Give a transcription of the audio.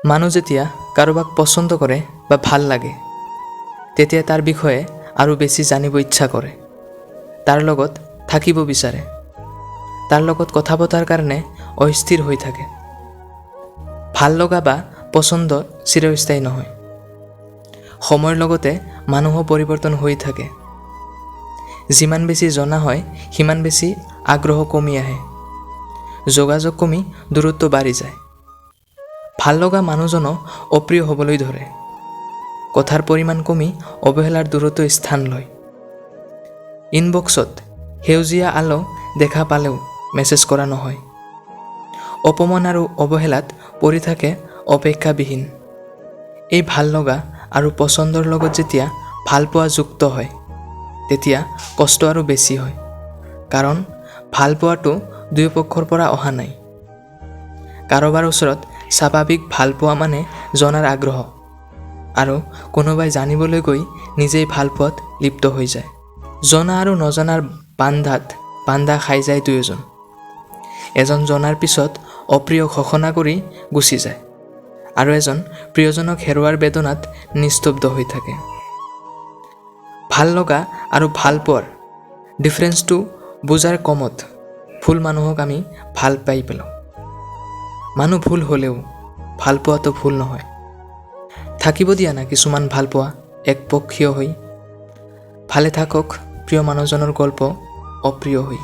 মানুহ যেতিয়া কাৰোবাক পচন্দ কৰে বা ভাল লাগে তেতিয়া তাৰ বিষয়ে আৰু বেছি জানিব ইচ্ছা কৰে, তাৰ লগত থাকিব বিচাৰে, তাৰ লগত কথা পতাৰ কাৰণে অস্থিৰ হৈ থাকে। ভাল লগা বা পচন্দ চিৰস্থায়ী নহয়। সময়ৰ লগতে মানুহো পৰিৱৰ্তন হৈ থাকে। যিমান বেছি জনা হয় সিমান বেছি আগ্ৰহ কমি আহে, যোগাযোগ কমি দূৰত্ব বাঢ়ি যায়। ভাল লগা মানুহজনো অপ্ৰিয় হ'বলৈ ধৰে, কথাৰ পৰিমাণ কমি অৱহেলাৰ দূৰত্ব স্থান লয়। ইনবক্সত সেউজীয়া আলো দেখা পালেও মেছেজ কৰা নহয়। অপমান আৰু অৱহেলাত পৰি থাকে অপেক্ষাবিহীন। এই ভাল লগা আৰু পচন্দৰ লগত যেতিয়া ভালপোৱা যুক্ত হয় তেতিয়া কষ্ট আৰু বেছি হয়, কাৰণ ভালপোৱাটো দুয়োপক্ষৰ পৰা অহা নাই। কাৰোবাৰ ওচৰত স্বাভাৱিক ভালপোৱা মানে জনাৰ আগ্ৰহ, আৰু কোনোবাই জানিবলৈ গৈ নিজেই ভালপোৱাত লিপ্ত হৈ যায়। জনা আৰু নজনাৰ বান্ধা খাই যায় দুয়োজন। এজন জনাৰ পিছত অপ্ৰিয় ঘোষণা কৰি গুচি যায়, আৰু এজন প্ৰিয়জনক হেৰুৱাৰ বেদনাত নিস্তব্ধ হৈ থাকে। ভাল লগা আৰু ভালপোৱাৰ ডিফাৰেঞ্চটো বুজাৰ কমত ভুল মানুহক আমি ভাল পাই পেলাওঁ। মানুহ ভুল হ'লেও ভালপোৱাটো ভুল নহয়। থাকিব দিয়া না কিছুমান ভালপোৱা একপক্ষীয় হৈ। ভালে থাকক প্ৰিয় মানুহজনৰ গল্প অপ্ৰিয় হৈ।